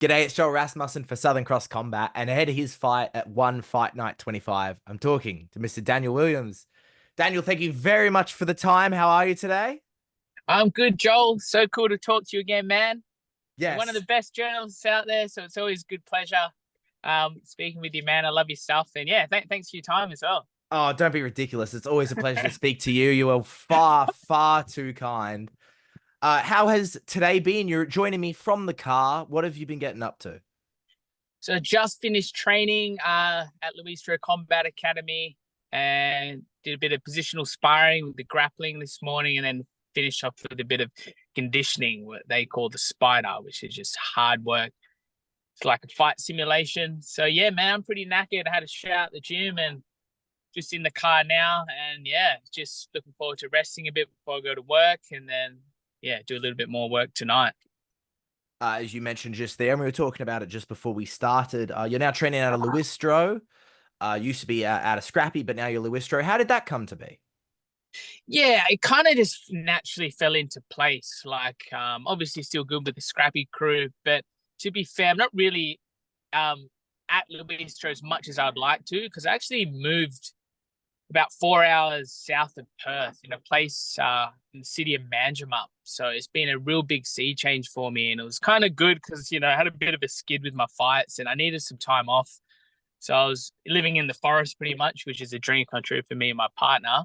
G'day, it's Joel Rasmussen for Southern Cross Combat, and ahead of his fight at One Fight Night 25, I'm talking to Mr. Danial Williams. Daniel, thank you very much for the time. How are you today? I'm good, Joel. So cool to talk to you again, man. You're one of the Yes. best journalists out there, so it's always a good pleasure speaking with you, man. I love your stuff, and yeah, thanks for your time as well. Oh, don't be ridiculous. It's always a pleasure to speak to you. You are far, far too kind. How has today been? You're joining me from the car. What have you been getting up to? So just finished training at Luistro Academy and did a bit of positional sparring with the grappling this morning, and then finished off with a bit of conditioning, what they call the spider, which is just hard work. It's like a fight simulation. So yeah, man, I'm pretty knackered. I had a shower at the gym and just in the car now, and yeah, just looking forward to resting a bit before I go to work, and then yeah, do a little bit more work tonight. As you mentioned just there, and we were talking about it just before we started. You're now training out of Luistro. Used to be out of Scrappy, but now you're Luistro. How did that come to be? Yeah, it kind of just naturally fell into place. Like, obviously still good with the scrappy crew, but to be fair, I'm not really at Luistro as much as I'd like to, because I actually moved about 4 hours south of Perth in a place in the city of Manjimup. So it's been a real big sea change for me. And it was kind of good because, I had a bit of a skid with my fights and I needed some time off. So I was living in the forest pretty much, which is a dream come true for me and my partner.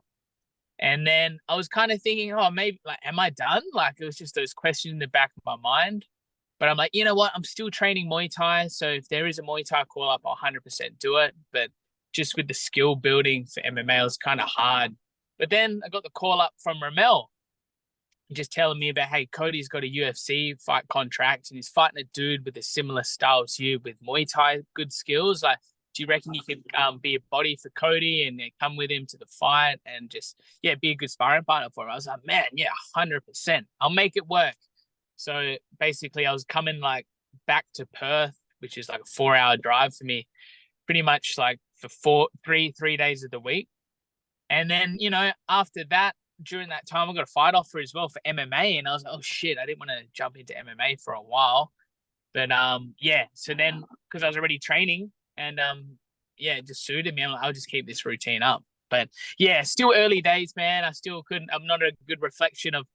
And then I was kind of thinking, oh, maybe like, am I done? Like it was just those questions in the back of my mind. But I'm like, you know what? I'm still training Muay Thai. So if there is a Muay Thai call up, I'll 100% do it. But just with the skill building for MMA, it was kind of hard. But then I got the call up from Ramel, just telling me about, hey, Cody's got a UFC fight contract and he's fighting a dude with a similar style to you with Muay Thai good skills. Like, do you reckon you could be a body for Cody and come with him to the fight and just, yeah, be a good sparring partner for him? I was like, man, yeah, 100%. I'll make it work. So basically, I was coming like back to Perth, which is like a 4 hour drive for me, pretty much like for three days of the week. And then, after that, during that time, I got a fight offer as well for MMA. And I was like, oh shit, I didn't want to jump into MMA for a while. But yeah, so then because I was already training and yeah, it just suited me. I'm like, I'll just keep this routine up. But yeah, still early days, man. I still couldn't, I'm not a good reflection of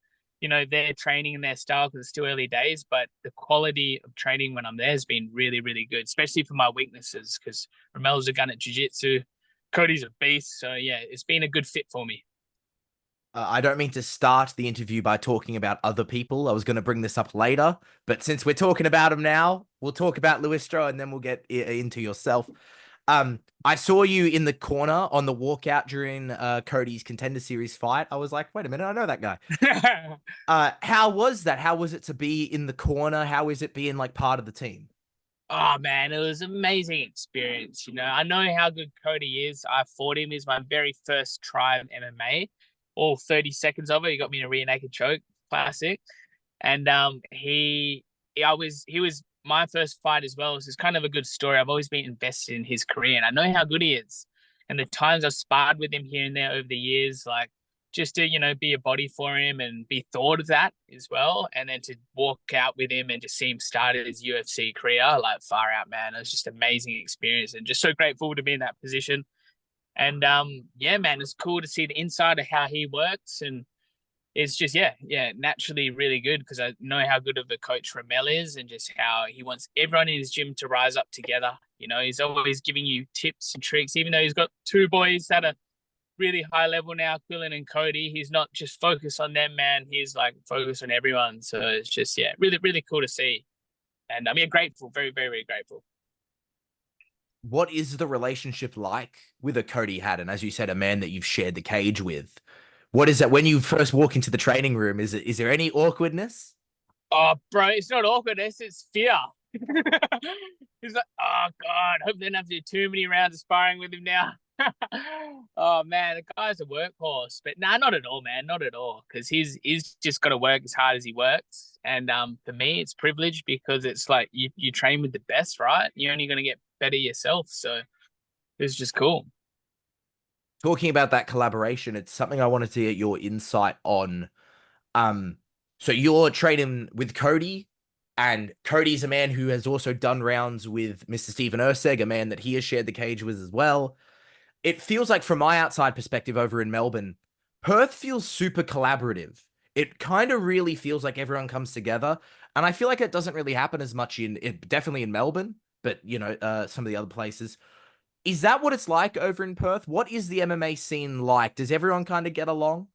their training and their style because it's still early days, but the quality of training when I'm there has been really, really good, especially for my weaknesses because Romelo's a gun at jiu-jitsu, Cody's a beast. So yeah, it's been a good fit for me. I don't mean to start the interview by talking about other people. I was going to bring this up later, but since we're talking about him now, we'll talk about Luistro and then we'll get into yourself. I saw you in the corner on the walkout during Cody's Contender Series fight. I was like, wait a minute, I know that guy. How was that? How was it to be in the corner? How is it being like part of the team? Oh man, it was an amazing experience. I know how good Cody is. I fought him. He's my very first try of MMA. All 30 seconds of it. He got me in a rear naked choke, classic. And he was my first fight as well. So it's kind of a good story. I've always been invested in his career and I know how good he is. And the times I've sparred with him here and there over the years, like just to, be a body for him and be thought of that as well. And then to walk out with him and just see him start his UFC career, like far out, man. It was just an amazing experience and just so grateful to be in that position. And yeah, man, it's cool to see the inside of how he works. And it's just, yeah, naturally really good because I know how good of a coach Ramel is and just how he wants everyone in his gym to rise up together. He's always giving you tips and tricks, even though he's got two boys that are really high level now, Quillen and Cody. He's not just focused on them, man. He's like focused on everyone. So it's just, yeah, really, really cool to see. And I'm grateful, very, very, very grateful. What is the relationship like with a Cody Haddon? As you said, a man that you've shared the cage with. What is that when you first walk into the training room? Is there any awkwardness? Oh, bro, it's not awkwardness, it's fear. He's like, oh God, hope they don't have to do too many rounds of sparring with him now. Oh man, the guy's a workhorse. But nah, not at all, man. Not at all. Because he's just gotta work as hard as he works. And for me it's privilege because it's like you train with the best, right? You're only gonna get better yourself. So it's just cool. Talking about that collaboration, it's something I wanted to get your insight on. Um, so you're training with Cody. And Cody's a man who has also done rounds with Mr. Steven Urseg, a man that he has shared the cage with as well. It feels like, from my outside perspective over in Melbourne, Perth feels super collaborative. It kind of really feels like everyone comes together. And I feel like it doesn't really happen as much definitely in Melbourne, but some of the other places. Is that what it's like over in Perth? What is the MMA scene like? Does everyone kind of get along?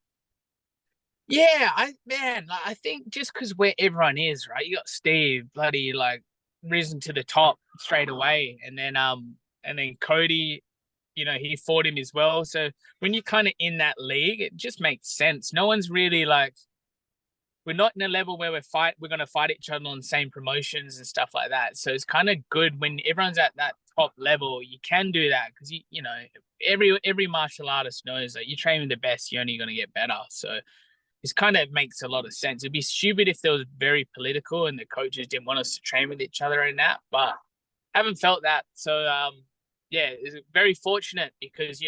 Yeah, like, I think just because where everyone is, right? You got Steve, bloody like risen to the top straight away, and then Cody, he fought him as well. So when you're kind of in that league, it just makes sense. No one's really like, we're not in a level where we're gonna fight each other on the same promotions and stuff like that. So it's kind of good when everyone's at that top level. You can do that because every martial artist knows that you train with the best, you're only gonna get better. So this kind of makes a lot of sense. It'd be stupid if there was very political and the coaches didn't want us to train with each other in that, but I haven't felt that. So yeah, it's very fortunate because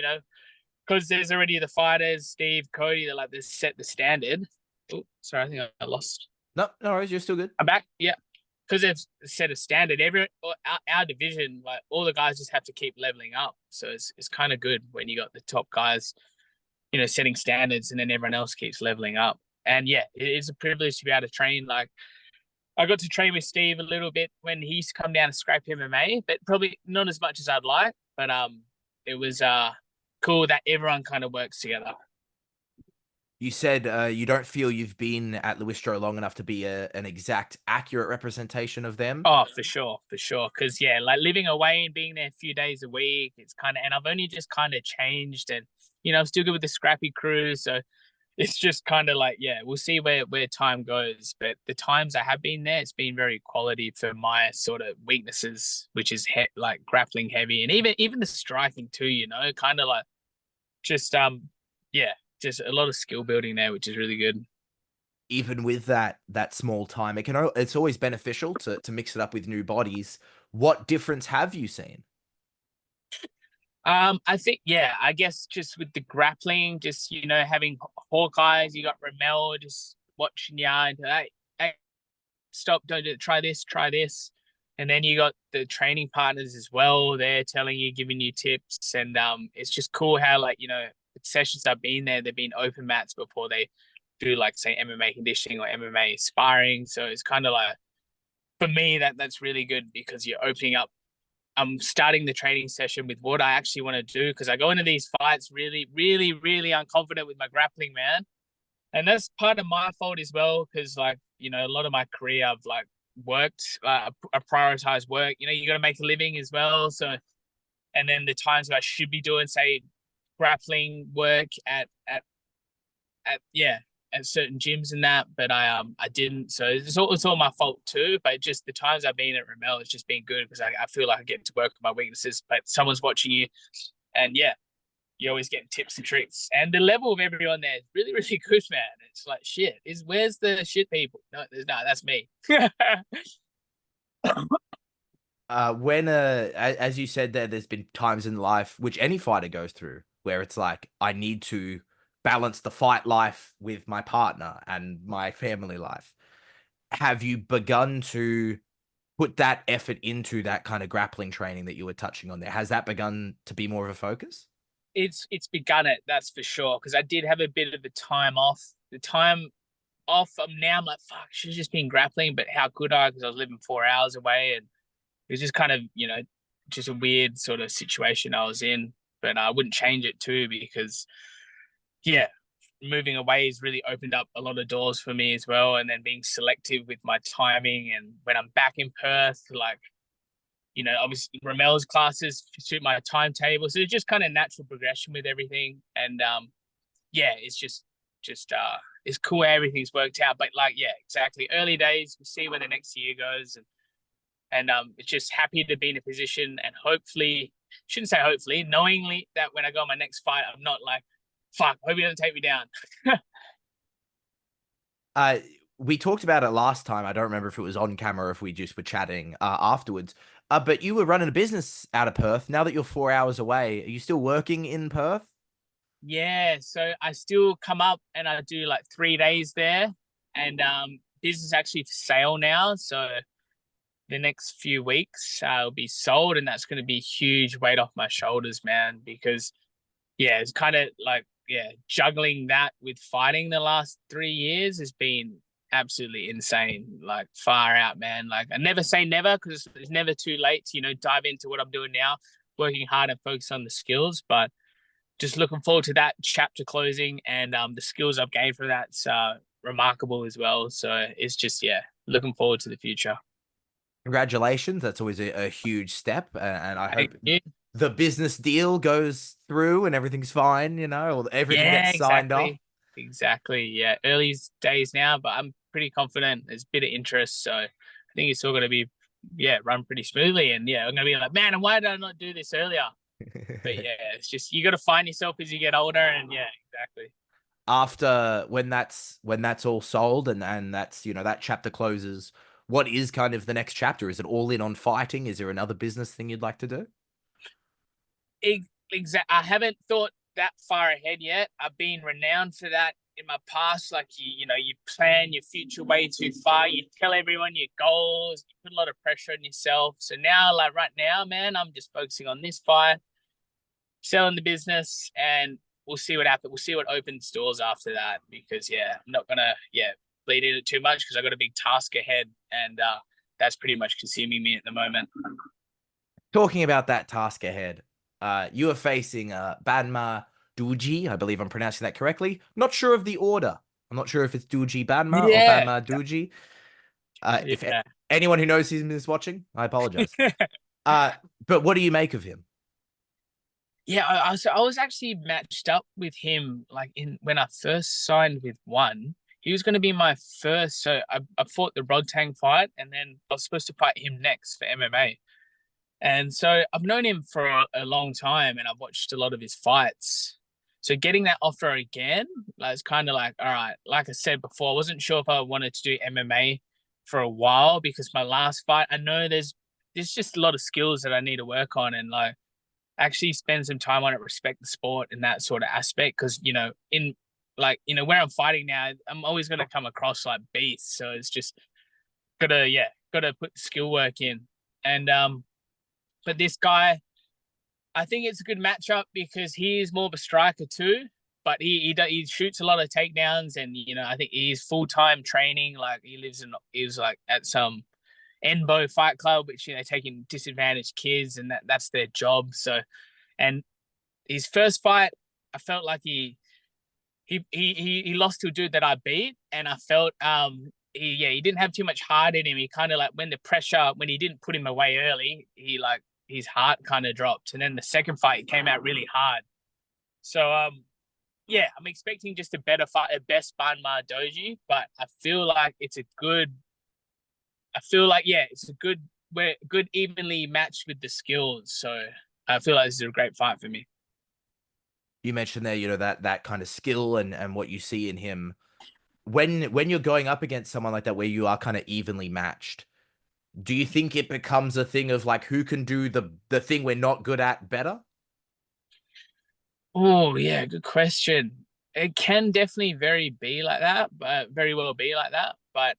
there's already the fighters, Steve, Cody, they set the standard. Oh, sorry, I think I lost. No, no worries. You're still good. I'm back. Yeah, because they've set a standard. Our division, like all the guys, just have to keep leveling up. So it's kind of good when you got the top guys, setting standards, and then everyone else keeps leveling up. And yeah, it is a privilege to be able to train. Like I got to train with Steve a little bit when he used to come down to scrap MMA, but probably not as much as I'd like. But it was cool that everyone kind of works together. You said you don't feel you've been at Luistro long enough to be an exact, accurate representation of them. Oh, for sure, for sure. Because yeah, like living away and being there a few days a week, it's kind of, and I've only just kind of changed, and I'm still good with the scrappy crew, so it's just kind of like, yeah, we'll see where time goes. But the times I have been there, it's been very quality for my sort of weaknesses, which is like grappling heavy, and even the striking too. Kind of like just yeah, just a lot of skill building there, which is really good. Even with that small time, it's always beneficial to mix it up with new bodies. What difference have you seen? I think, yeah, I guess just with the grappling, just having Hawkeyes, you got Ramel just watching you and hey, stop, don't do it, try this. And then you got the training partners as well. They're telling you, giving you tips, and it's just cool how the sessions I've been there, they've been open mats before they do like say MMA conditioning or MMA sparring. So it's kind of like, for me, that's really good because you're opening up. I'm starting the training session with what I actually want to do because I go into these fights really, really, really unconfident with my grappling, man. And that's part of my fault as well because, like, a lot of my career I've like worked, I prioritize work. You got to make a living as well. So, and then the times where I should be doing, say, grappling work at yeah, at certain gyms and that, but I didn't. So it's all my fault too. But just the times I've been at Ramel, it's just been good because I feel like I get to work with my weaknesses. But someone's watching you, and yeah, you always get tips and tricks. And the level of everyone there is really, really good, man. It's like shit. Where's the shit people? No, that's me. When as you said there's been times in life which any fighter goes through where it's like, I need to balance the fight life with my partner and my family life. Have you begun to put that effort into that kind of grappling training that you were touching on there? Has that begun to be more of a focus? It's begun it, that's for sure. Because I did have a bit of a time off. The time off, now I'm like, fuck, should have just been grappling, but how could I? Because I was living 4 hours away, and it was just kind of, just a weird sort of situation I was in. But I wouldn't change it too because, yeah, moving away has really opened up a lot of doors for me as well. And then being selective with my timing, and when I'm back in Perth, like, obviously Ramel's classes suit my timetable. So it's just kind of natural progression with everything. And yeah, it's cool how everything's worked out. But like, yeah, exactly. Early days, we'll see where the next year goes. And it's just happy to be in a position, and hopefully, shouldn't say hopefully, knowingly, that when I go on my next fight, I'm not like, fuck, hope he doesn't take me down. Uh, we talked about it last time. I don't remember if it was on camera or if we just were chatting afterwards. But you were running a business out of Perth. Now that you're 4 hours away, are you still working in Perth? Yeah, so I still come up and I do like 3 days there, and business actually for sale now, so the next few weeks will be sold, and that's going to be a huge weight off my shoulders, man. Because yeah, it's kind of like juggling that with fighting the last 3 years has been absolutely insane. Like far out, man. Like I never say never because it's never too late to dive into what I'm doing now, working hard and focus on the skills, but just looking forward to that chapter closing and the skills I've gained from that's remarkable as well. So it's just looking forward to the future. Congratulations. That's always a huge step. And I Thank hope you. the business deal goes through and everything's fine, or everything Yeah, gets signed off. exactly. Yeah, early days now, but I'm pretty confident. There's a bit of interest, so I think it's all going to be run pretty smoothly. And I'm going to be like, man, and why did I not do this earlier? But yeah, it's just you got to find yourself as you get older, and exactly. After when that's all sold and that's that chapter closes, what is kind of the next chapter? Is it all in on fighting? Is there another business thing you'd like to do? I haven't thought that far ahead yet. I've been renowned for that in my past. Like you plan your future way too far. You tell everyone your goals. You put a lot of pressure on yourself. So now, like right now, man, I'm just focusing on this fight, selling the business, and we'll see what happens. We'll see what opens doors after that. Because I'm not gonna bleed into it too much because I got a big task ahead, and that's pretty much consuming me at the moment. Talking about that task ahead, you are facing Banma Duji. I believe I'm pronouncing that correctly. Not sure of the order. I'm not sure if it's Duji Banma or Yeah, Banma Duji. If yeah. anyone who knows him is watching, I apologize. Uh, but what do you make of him? Yeah, I was actually matched up with him like in when I first signed with One. He was going to be my first, so I fought the Rodtang fight, and then I was supposed to fight him next for MMA. And so I've known him for a long time, and I've watched a lot of his fights. So getting that offer again, like, it's kind of like, all right. Like I said before, I wasn't sure if I wanted to do MMA for a while because my last fight, I know there's just a lot of skills that I need to work on, and like actually spend some time on it, respect the sport in that sort of aspect. Because in like where I'm fighting now, I'm always going to come across like beasts. So it's just gotta put the skill work in. And but this guy, I think it's a good matchup because he is more of a striker too. But he shoots a lot of takedowns, and I think he's full-time training. Like he was like at some Enbo Fight Club, which taking disadvantaged kids, and that's their job. So, and his first fight, I felt like he lost to a dude that I beat, and I felt he didn't have too much heart in him. He kind of like when he didn't put him away early, he like his heart kind of dropped, and then the second fight he came out really hard. So I'm expecting just a better fight, a best Banma Doji, but I feel like it's a good. I feel like it's a good evenly matched with the skills. So I feel like this is a great fight for me. You mentioned there, that kind of skill and what you see in him. When you're going up against someone like that, where you are kind of evenly matched, do you think it becomes a thing of like who can do the thing we're not good at better? Oh yeah, good question. It can definitely very well be like that. But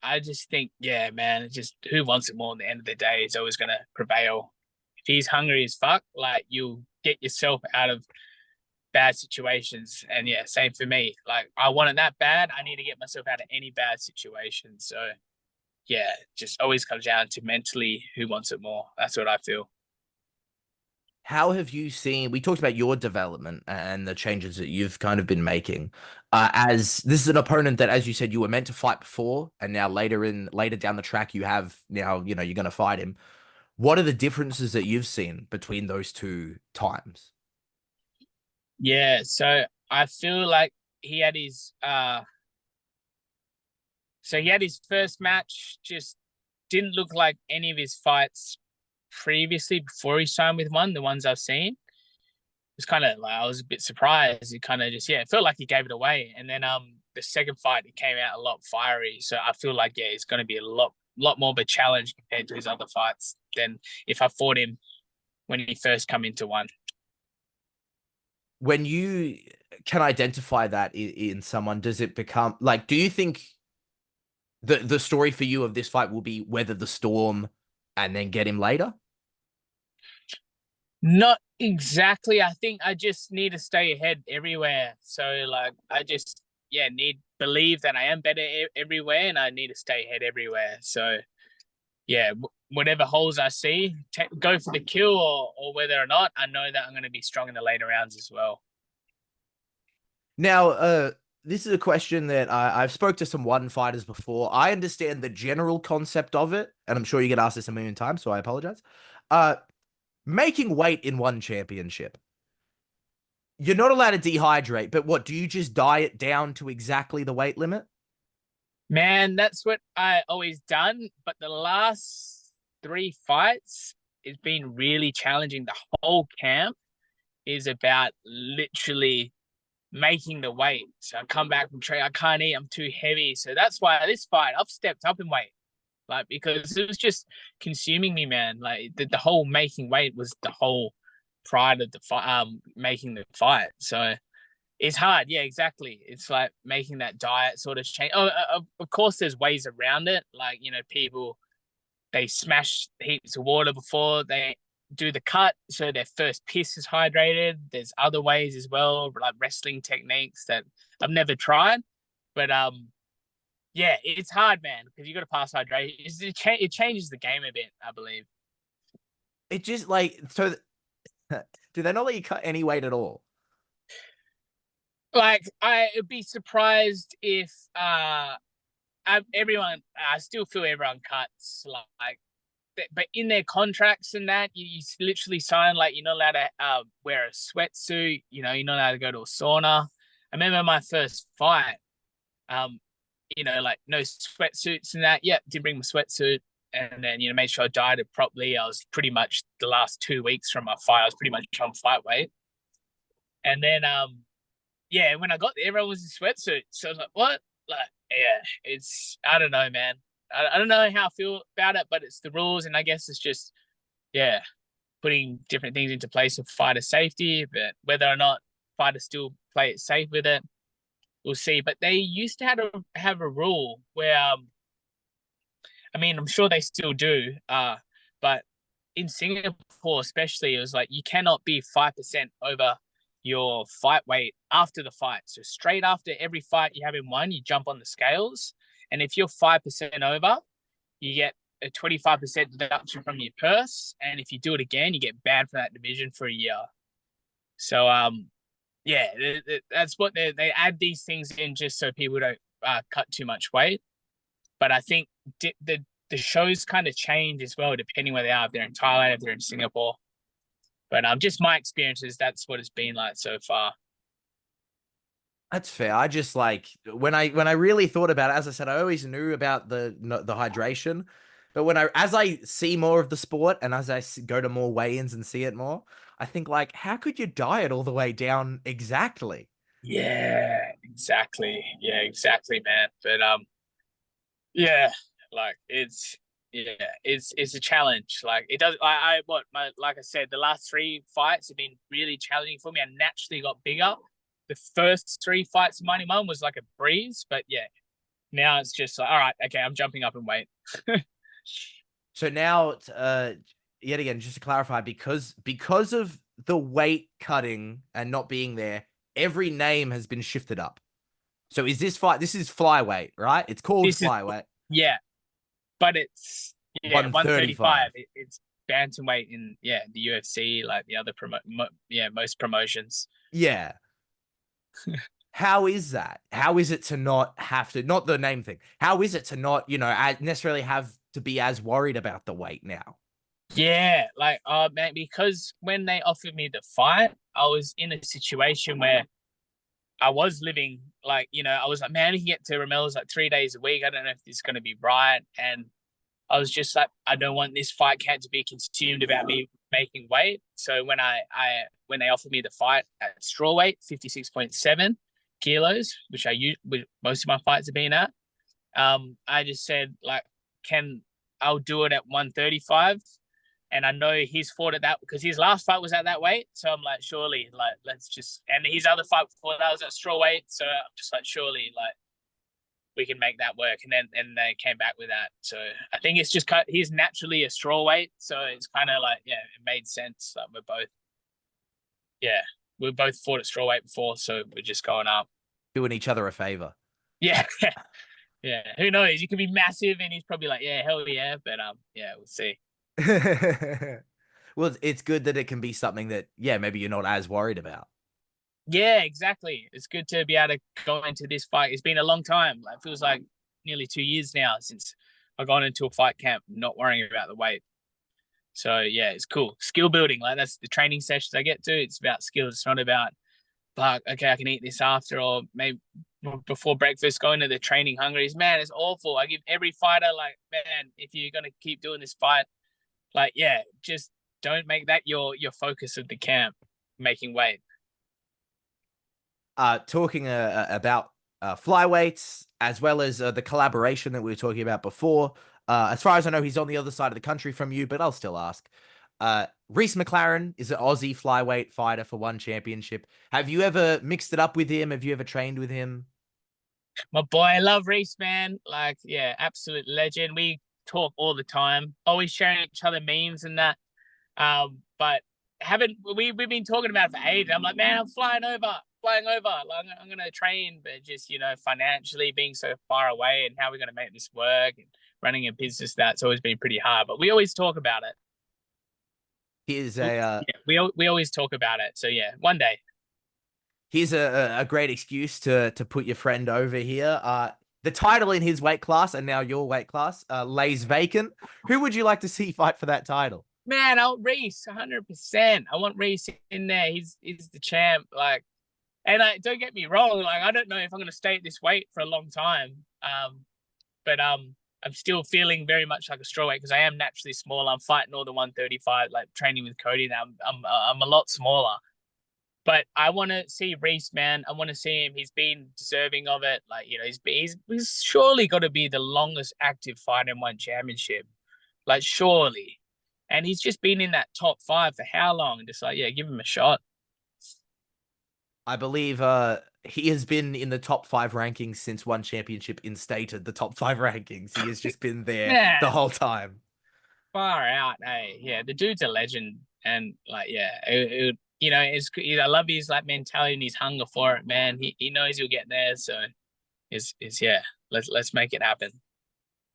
I just think, yeah, man, it's just who wants it more at the end of the day is always gonna prevail. If he's hungry as fuck, like you'll get yourself out of bad situations. And same for me. Like I want it that bad, I need to get myself out of any bad situation. So just always comes down to mentally who wants it more. That's what I feel. How have you seen? We talked about your development and the changes that you've kind of been making. As this is an opponent that, as you said, you were meant to fight before, and now later down the track, you have now you're going to fight him. What are the differences that you've seen between those two times? Yeah, so I feel like he had his he had his first match, just didn't look like any of his fights previously before he signed with One, the ones I've seen. It was kind of like I was a bit surprised. He kind of just it felt like he gave it away. And then the second fight he came out a lot fiery. So I feel like it's going to be a lot more of a challenge compared to his other fights than if I fought him when he first come into One. When you can identify that in someone, does it become like, do you think The story for you of this fight will be weather the storm and then get him later? Not exactly. I think I just need to stay ahead everywhere. So like I just need believe that I am better everywhere, and I need to stay ahead everywhere. So yeah, whatever holes I see, go for the kill, or whether or not, I know that I'm going to be strong in the later rounds as well. Now, this is a question that I've spoke to some one fighters before. I understand the general concept of it, and I'm sure you get asked this a million times, so I apologize. Uh, Making weight in one championship. You're not allowed to dehydrate, but what, do you just diet down to exactly the weight limit? Man, that's what I always done. But the last three fights, it's been really challenging. The whole camp is about literally making the weight. So I come back from training, I can't eat, I'm too heavy. So that's why this fight, I've stepped up in weight. Like, because it was just consuming me, man. Like the whole making weight was the whole pride of the fight, making the fight. So it's hard. Yeah, exactly. It's like making that diet sort of change. Oh, of course, there's ways around it. Like, people, they smash heaps of water before they do the cut, so their first piss is hydrated. There's other ways as well, like wrestling techniques that I've never tried. But yeah, it's hard, man, because you got to pass hydration. It changes the game a bit, I believe. It just like so. Do they not let you cut any weight at all? Like, I would be surprised if everyone. I still feel everyone cuts, like, but in their contracts and that, you literally sign like you're not allowed to wear a sweatsuit. You're not allowed to go to a sauna. I remember my first fight. Um, like no sweatsuits and that. Yeah, did bring my sweatsuit, and then made sure I dieted properly. I was pretty much the last 2 weeks from my fight. I was pretty much on fight weight, and then yeah, when I got there, everyone was in sweatsuits. So I was like, what? Like, yeah, I don't know, man. I don't know how I feel about it, but it's the rules, and I guess it's just, yeah, putting different things into place of fighter safety. But whether or not fighters still play it safe with it, we'll see. But they used to have a rule where, I mean, I'm sure they still do, but in Singapore especially, it was like you cannot be 5% over your fight weight after the fight. So straight after every fight you have in one, you jump on the scales, and if you're 5% over, you get a 25% deduction from your purse, and if you do it again, you get banned from that division for a year. So yeah, that's what they add these things in just so people don't cut too much weight. But I think the shows kind of change as well depending where they are. If they're in Thailand, if they're in Singapore. But just my experiences, that's what it's been like so far. That's fair. I just like when I really thought about it, as I said, I always knew about the hydration, but as I see more of the sport and as I go to more weigh-ins and see it more, I think like, how could you diet all the way down exactly? Yeah, exactly. Yeah, exactly, man. But yeah, like it's a challenge. Like it does. Like I said, the last three fights have been really challenging for me. I naturally got bigger. The first three fights of 91 was like a breeze, but yeah, now it's just like, all right, okay, I'm jumping up in weight. So now, yet again, just to clarify, because of the weight cutting and not being there, every name has been shifted up. So is this fight? This is flyweight, right? It's called This is flyweight. yeah, but it's 135. 135. It's bantamweight in the UFC, like the other most promotions. Yeah. How is that? How is it to not have to, not the name thing, how is it to not, necessarily have to be as worried about the weight now? Yeah, like man, because when they offered me the fight, I was in a situation where I was living like, I was like, man, you can get to Ramel's like 3 days a week. I don't know if this is going to be right. And I was just like, I don't want this fight camp to be consumed about me making weight. So when they offered me the fight at straw weight, 56.7 kilos, which most of my fights have been at, I just said like, I'll do it at 135. And I know he's fought at that because his last fight was at that weight. So I'm like, surely, and his other fight before that was at straw weight. So I'm just like, surely, we can make that work. And they came back with that. So I think it's just he's naturally a strawweight, so it's kind of like, yeah, it made sense. Like we both fought at strawweight before, so we're just going up, doing each other a favor. Yeah, yeah. Who knows? You could be massive, and he's probably like, yeah, hell yeah. But yeah, we'll see. Well, it's good that it can be something that, yeah, maybe you're not as worried about. Yeah, exactly. It's good to be able to go into this fight. It's been a long time. Like, it feels like nearly 2 years now since I've gone into a fight camp, not worrying about the weight. So yeah, it's cool. Skill building, like that's the training sessions I get to. It's about skills. It's not about, fuck, okay, I can eat this after, or maybe before breakfast, going to the training hungry. Man, it's awful. I give every fighter, like, man, if you're gonna keep doing this fight, like, yeah, just don't make that your focus of the camp, making weight. Talking about flyweights, as well as the collaboration that we were talking about before. As far as I know, he's on the other side of the country from you, but I'll still ask. Reece McLaren is an Aussie flyweight fighter for one championship. Have you ever mixed it up with him? Have you ever trained with him? My boy, I love Reece, man. Like, yeah, absolute legend. We talk all the time, always sharing each other memes and that. But haven't we've been talking about it for ages. I'm like, man, I'm flying over. Like, I'm gonna train, but just, financially being so far away, and how we're gonna make this work, and running a business, that's always been pretty hard. But we always talk about it. He's Yeah, we always talk about it. So yeah, one day. Here's a great excuse to put your friend over here. The title in his weight class, and now your weight class, lays vacant. Who would you like to see fight for that title? Man, I'll Reece 100%. I want Reece in there. He's the champ. Like, and don't get me wrong. Like, I don't know if I'm going to stay at this weight for a long time. But I'm still feeling very much like a strawweight, because I am naturally small. I'm fighting all the 135, like training with Cody now. I'm a lot smaller. But I want to see Reece, man. I want to see him. He's been deserving of it. Like, he's surely got to be the longest active fighter in one championship. Like, surely. And he's just been in that top 5 for how long? And just like, yeah, give him a shot. I believe he has been in the top 5 rankings since one championship instated the top 5 rankings. He has just been there the whole time. Far out, hey. Yeah, the dude's a legend. And like, yeah, I love his like mentality and his hunger for it, man. He knows he'll get there. So yeah, let's make it happen.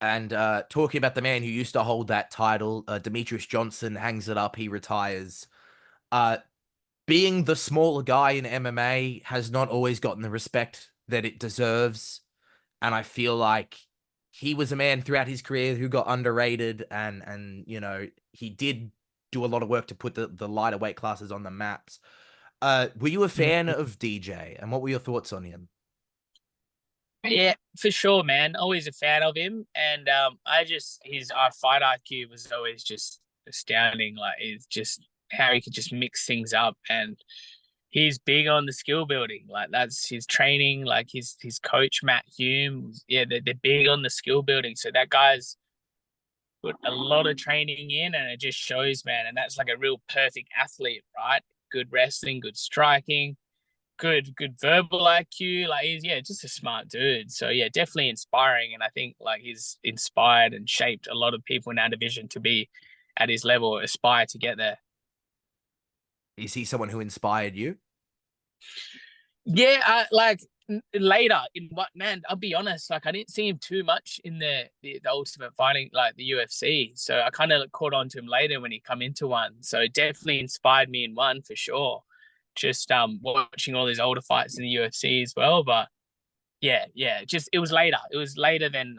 And talking about the man who used to hold that title, Demetrius Johnson hangs it up. He retires. Being the smaller guy in MMA has not always gotten the respect that it deserves. And I feel like he was a man throughout his career who got underrated, and he did do a lot of work to put the lighter weight classes on the maps. Were you a fan of DJ, and what were your thoughts on him? Yeah, for sure, man. Always a fan of him, and his fight IQ was always just astounding. Like, it's just how he could just mix things up, and he's big on the skill building. Like, that's his training. Like, his coach Matt Hume, yeah, they're big on the skill building. So that guy's put a lot of training in, and it just shows, man. And that's like a real perfect athlete, right? Good wrestling, good striking, good verbal IQ. Like, he's, yeah, just a smart dude. So yeah, definitely inspiring. And I think like he's inspired and shaped a lot of people in our division to be at his level, aspire to get there. Is he someone who inspired you? Yeah, like later in what, man, I'll be honest, like I didn't see him too much in the Ultimate Fighting, like the UFC. So I kind of caught on to him later when he come into one. So it definitely inspired me in one for sure. Just watching all these older fights in the UFC as well. But yeah, just it was later. It was later than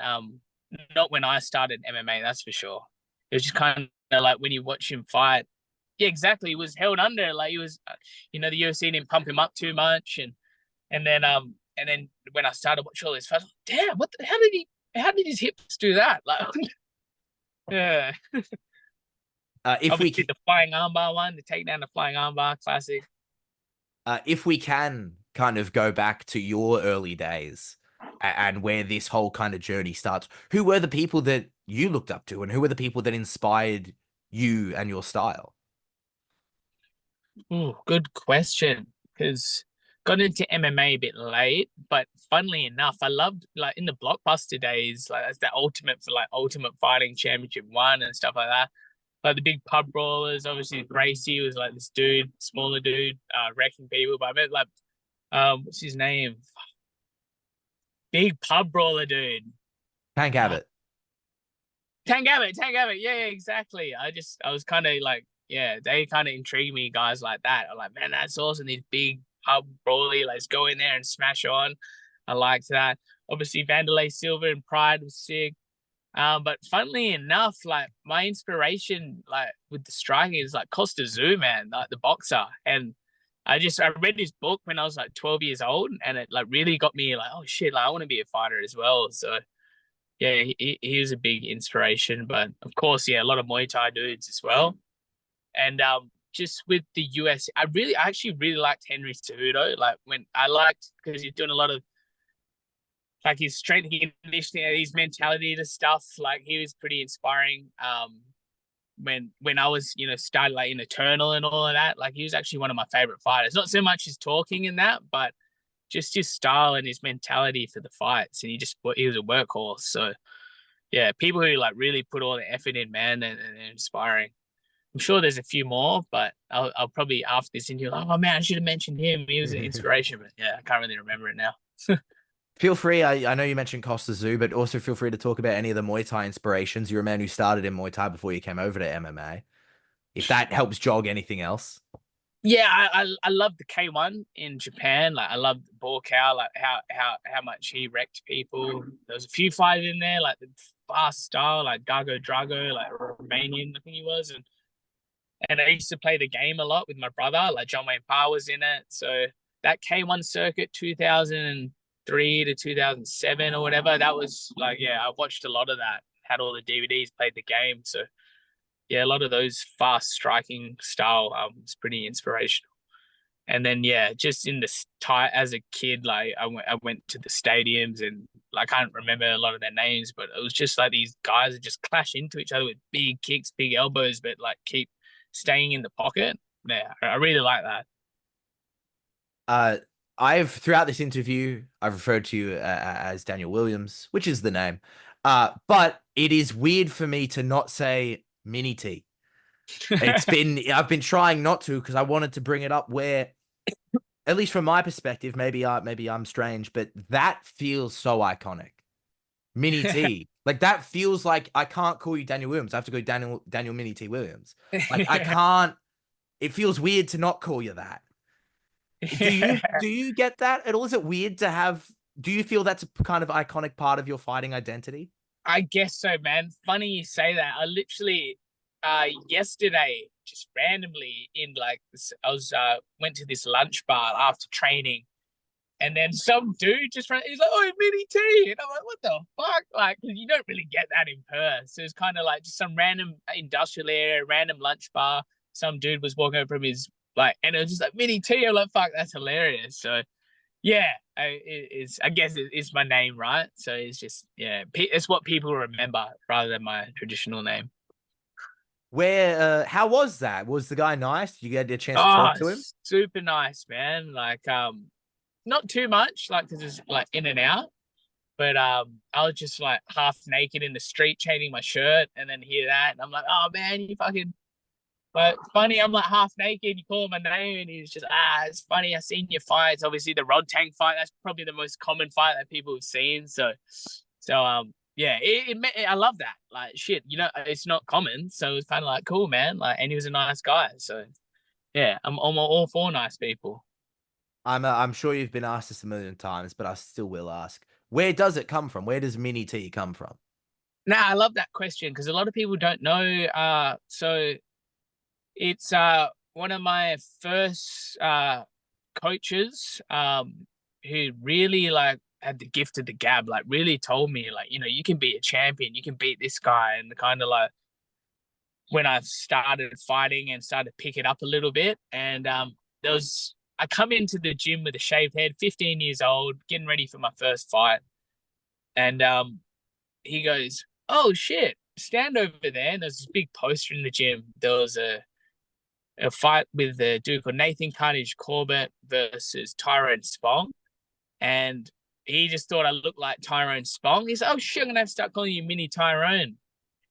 not when I started MMA, that's for sure. It was just kind of like when you watch him fight. Yeah, exactly. He was held under, like he was, the UFC didn't pump him up too much, and then when I started watching all this fights, damn, how did his hips do that? Like, yeah. If we the flying armbar one, the takedown, the flying armbar, classic. If we can kind of go back to your early days and where this whole kind of journey starts, who were the people that you looked up to, and who were the people that inspired you and your style? Ooh, good question. Because got into MMA a bit late, but funnily enough, I loved like in the blockbuster days, like that's the ultimate for like Ultimate Fighting Championship 1 and stuff like that. Like the big pub brawlers, obviously Gracie was like this dude, smaller dude, wrecking people. But I meant like what's his name? Big pub brawler dude. Tank Uh, Abbott. Tank Abbott. Yeah, yeah, exactly. I was kind of like, yeah, they kind of intrigue me, guys like that. I'm like, man, that's awesome. These big pub brawly, let's go in there and smash on. I liked that. Obviously, Vanderlei Silva and Pride was sick. But funnily enough, like my inspiration, like with the striking, is like Costa Zoo, man, like the boxer. And I read his book when I was like 12 years old, and it like really got me like, oh shit, like I want to be a fighter as well. So yeah, he was a big inspiration. But of course, yeah, a lot of Muay Thai dudes as well. And just with the US, I actually really liked Henry Cejudo. Like when I liked because he's doing a lot of like his strength and conditioning, his mentality to stuff. Like he was pretty inspiring. When I was started like in Eternal and all of that, like he was actually one of my favorite fighters. Not so much his talking in that, but just his style and his mentality for the fights. And he was a workhorse. So yeah, people who like really put all the effort in, man, and inspiring. I'm sure there's a few more, but I'll probably after this interview, like, oh man, I should have mentioned him. He was an inspiration, but yeah, I can't really remember it now. Feel free. I know you mentioned Costa Zoo, but also feel free to talk about any of the Muay Thai inspirations. You're a man who started in Muay Thai before you came over to MMA. If that helps jog anything else. Yeah, I love the K1 in Japan. Like I love Borkow, like how much he wrecked people. There was a few fighters in there, like the fast style, like Gago Drago, like Romanian, I think he was, and I used to play the game a lot with my brother. Like John Wayne Parr was in it, so that K1 circuit 2003 to 2007 or whatever. That was like, yeah, I watched a lot of that. Had all the DVDs, played the game, so yeah, a lot of those fast striking style was pretty inspirational. And then yeah, just in the tie as a kid, like I went to the stadiums and like I can't remember a lot of their names, but it was just like these guys that just clash into each other with big kicks, big elbows, but like keep staying in the pocket. Yeah, I really like that. Uh, I've throughout this interview, I've referred to you as Danial Williams, which is the name. But it is weird for me to not say Mini T. I've been trying not to because I wanted to bring it up where, at least from my perspective, maybe I'm strange, but that feels so iconic. Mini T. Like that feels like I can't call you Danial Williams. I have to go Danial Mini T Williams. Like I can't. It feels weird to not call you that. Do you get that at all? Is it weird to have? Do you feel that's a kind of iconic part of your fighting identity? I guess so, man. Funny you say that. I literally yesterday just randomly in like this, I was went to this lunch bar after training, and then some dude just ran. He's like, "Oh, Mini T," and I'm like, "What the fuck?" Like, 'cause you don't really get that in Perth. So it's kind of like just some random industrial area, random lunch bar. Some dude was walking over from his like, and it was just like Mini T. I'm like, "Fuck, that's hilarious." So yeah, I guess it's my name, right? So it's just yeah, it's what people remember rather than my traditional name. How was that? Was the guy nice? Did you get a chance to Oh, talk to him? super nice, man. Like not too much, like because it's like in and out. But I was just like half naked in the street, changing my shirt, and then hear that, and I'm like, oh man, you fucking. But funny, I'm like half naked. You call him my name, and he's just it's funny. I seen your fights. Obviously, the Rod Tank fight. That's probably the most common fight that people have seen. So yeah, I love that. Like shit, it's not common. So it's kind of like cool, man. Like, and he was a nice guy. So yeah, I'm all for nice people. I'm sure you've been asked this a million times, but I still will ask. Where does it come from? Where does Mini T come from? Now I love that question because a lot of people don't know. So it's one of my first coaches who really like had the gift of the gab, like really told me like, you can be a champion, you can beat this guy. And the kind of like when I started fighting and started to pick it up a little bit. And I come into the gym with a shaved head, 15 years old, getting ready for my first fight. And he goes, "Oh shit, stand over there." And there's this big poster in the gym. There was a fight with the Duke or Nathan Carnage Corbett versus Tyrone Spong, and he just thought I looked like Tyrone Spong. He's like, "Oh shit, I'm gonna have to start calling you Mini Tyrone."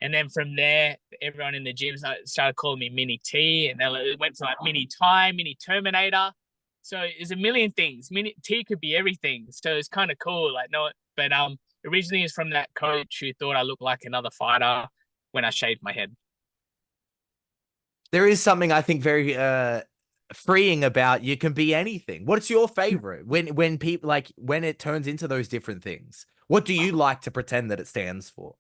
And then from there, everyone in the gym started calling me Mini T, and then it went to like Mini Ty, Mini Terminator. So there's a million things. Mini T could be everything. So it's kind of cool. Like no, but originally it's from that coach who thought I looked like another fighter when I shaved my head. There is something I think very freeing about you can be anything. What's your favorite when people like when it turns into those different things? What do you like to pretend that it stands for?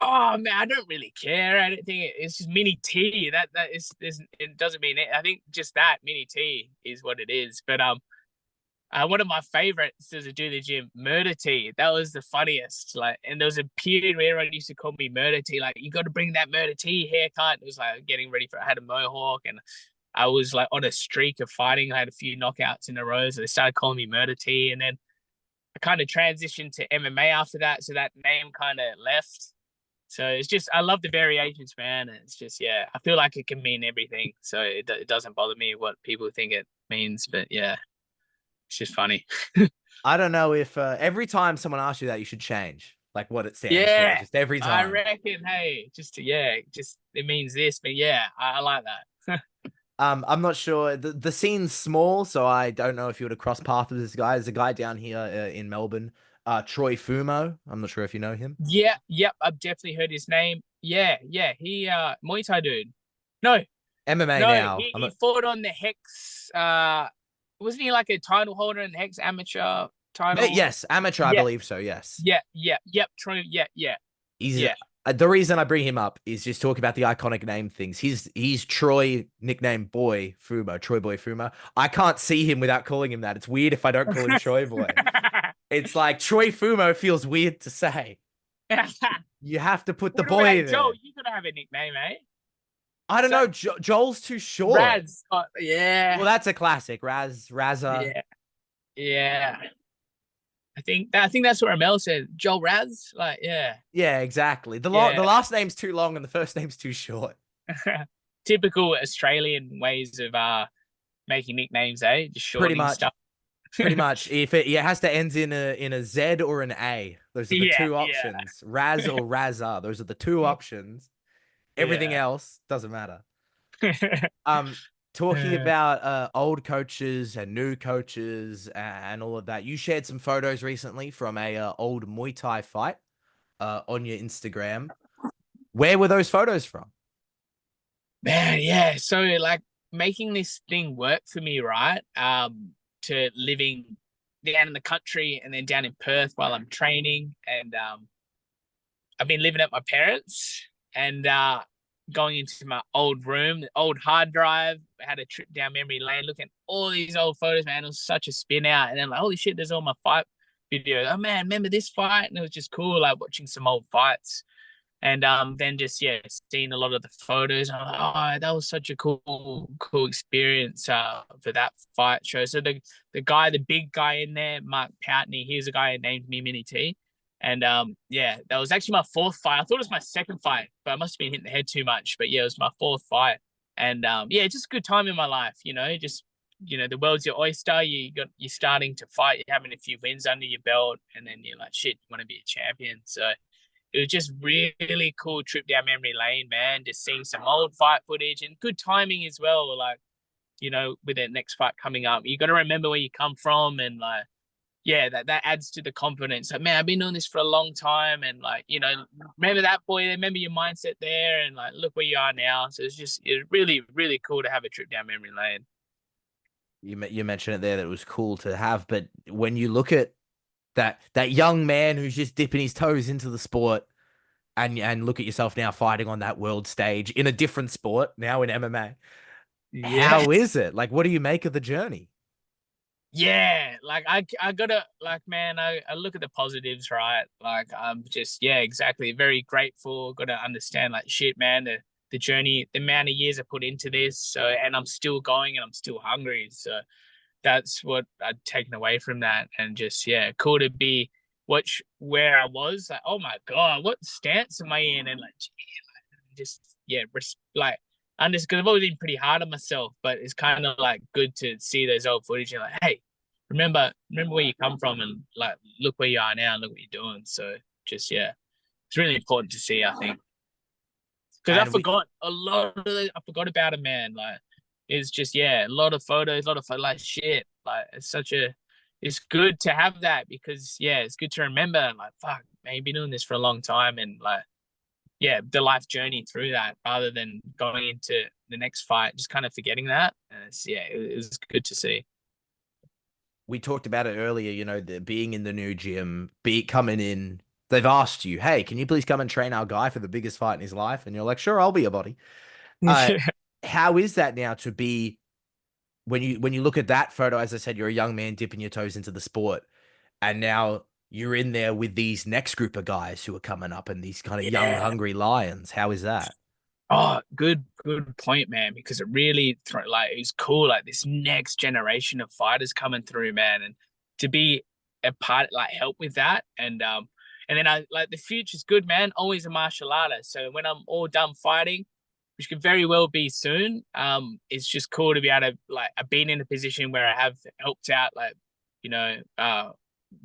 Oh man, I don't really care. I don't think it's just Mini T. It doesn't mean it. I think just that Mini T is what it is. But one of my favorites is to do the gym, Murder T. That was the funniest. Like, and there was a period where everyone used to call me Murder T. Like, you got to bring that Murder T haircut. It was like getting ready for. I had a mohawk, and I was like on a streak of fighting. I had a few knockouts in a row, so they started calling me Murder T. And then I kind of transitioned to MMA after that, so that name kind of left. So it's just I love the variations, man. It's just yeah, I feel like it can mean everything, so it doesn't bother me what people think it means. But yeah, it's just funny. I don't know if every time someone asks you that, you should change like what it stands for. Yeah, Just every I time. reckon. Hey, just it means this, but yeah, I like that. I'm not sure. The scene's small, so I don't know if you would have crossed paths with this guy. There's a guy down here in Melbourne, Troy Fumo. I'm not sure if you know him. Yeah, yep, I've definitely heard his name. Yeah, yeah, he Muay Thai dude. No, MMA no, now. he fought on the Hex. Wasn't he like a title holder in the Hex amateur title? Yes, amateur, I Yeah, believe so. Yes. yeah, yeah, yep, true. Yeah, yeah, He's yeah. the reason I bring him up is just talk about the iconic name things. He's Troy, nickname Boy Fumo, Troy Boy Fumo. I can't see him without calling him that. It's weird if I don't call him Troy Boy. It's like Troy Fumo feels weird to say. You have to put the What boy about there. Joel? You gotta have a nickname, eh? I don't So know. Joel's too short. Raz. Yeah, Well, that's a classic. Razza. yeah, yeah. I think that's what Ramel said. Joel Raz. Like, yeah, Yeah, exactly. The yeah. last name's too long and the first name's too short. Typical Australian ways of making nicknames, eh? Just Pretty shortening much. stuff. Pretty much. If it has to end in a Z or an A. Those are the Yeah, two yeah, options. Raz or Razza. Those are the two options. Everything yeah. else doesn't matter. Um, Talking about old coaches and new coaches and all of that. You shared some photos recently from a old Muay Thai fight on your Instagram. Where were those photos from? Man, yeah. So like making this thing work for me, right? To living down in the country and then down in Perth while I'm training. And I've been living at my parents and going into my old room, the old hard drive. I had a trip down memory lane, looking at all these old photos, man. It was such a spin out. And then like, holy shit, there's all my fight videos. Oh man, remember this fight? And it was just cool, like watching some old fights. And then just yeah, seeing a lot of the photos. I'm like, oh, that was such a cool experience for that fight show. So the big guy in there, Mark Poutney, he's a guy who named me Mini T. And yeah, that was actually my fourth fight. I thought it was my second fight, but I must have been hitting the head too much. But yeah, it was my fourth fight. And yeah, just a good time in my life, just the world's your oyster. You're starting to fight, you're having a few wins under your belt, and then you're like, shit, you want to be a champion. So it was just really cool trip down memory lane, man. Just seeing some old fight footage and good timing as well. Like, with the next fight coming up, you got to remember where you come from, and like, yeah, that adds to the confidence. Like, man, I've been doing this for a long time, and like, remember that boy, remember your mindset there, and like, look where you are now. So it's really cool to have a trip down memory lane. You mentioned it there that it was cool to have, but when you look at that young man who's just dipping his toes into the sport and look at yourself now fighting on that world stage in a different sport, now in MMA. Yeah. How is it? Like, what do you make of the journey? Yeah, like I gotta like, man, I look at the positives, right? Like I'm just, yeah, exactly, very grateful. Gotta understand, like, shit, man, the journey, the amount of years I put into this. So, and I'm still going and I'm still hungry. So that's what I'd taken away from that. And just, yeah, cool to be where I was. Like, oh my God, what stance am I in? And like, gee, like just, yeah, like because I've always been pretty hard on myself, but it's kind of like good to see those old footage and like, hey, remember where you come from and like look where you are now and look what you're doing. So just yeah, it's really important to see, I think. Because I And we forgot a lot of I forgot about it, man. Like it's just yeah, a lot of photos, a lot of like shit. Like it's good to have that because yeah, it's good to remember. Like fuck, man, you've been doing this for a long time, and like yeah, the life journey through that rather than going into the next fight, just kind of forgetting that. And yeah, it was good to see. we talked about it earlier, the being in the new gym, be coming in. They've asked you, hey, can you please come and train our guy for the biggest fight in his life? And you're like, sure, I'll be your body. Uh, how is that now to be when you look at that photo, as I said, you're a young man dipping your toes into the sport, and now you're in there with these next group of guys who are coming up and these kind of young, Yeah. hungry lions. How is that? Oh, good point, man. Because it really like it's cool, like this next generation of fighters coming through, man, and to be a part, like help with that, and then I like the future's good, man. Always a martial artist. So when I'm all done fighting, which could very well be soon, it's just cool to be able to like I've been in a position where I have helped out, like you know,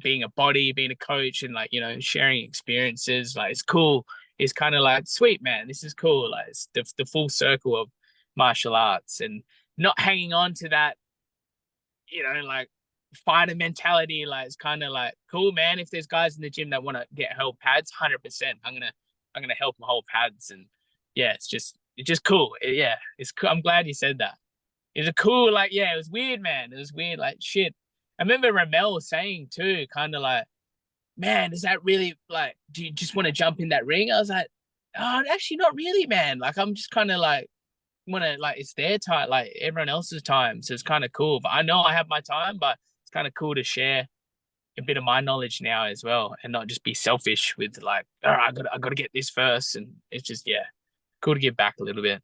being a body, being a coach, and like sharing experiences. Like it's cool. It's kind of like sweet, man. This is cool. Like it's the full circle of martial arts and not hanging on to that, like fighter mentality. Like it's kind of like cool, man. If there's guys in the gym that want to get held pads, 100%, I'm gonna help them hold pads. And yeah, it's just cool. Yeah, it's cool. I'm glad you said that. It's a cool, like, yeah, it was weird, man. It was weird, like shit. I remember Ramel saying too, kind of like, man, is that really like, do you just want to jump in that ring? I was like, oh, actually, not really, man. Like, I'm just kind of like, want to, like, it's their time, like everyone else's time. So it's kind of cool. But I know I have my time, but it's kind of cool to share a bit of my knowledge now as well and not just be selfish with like, all right, I got to get this first. And it's just, yeah, cool to give back a little bit.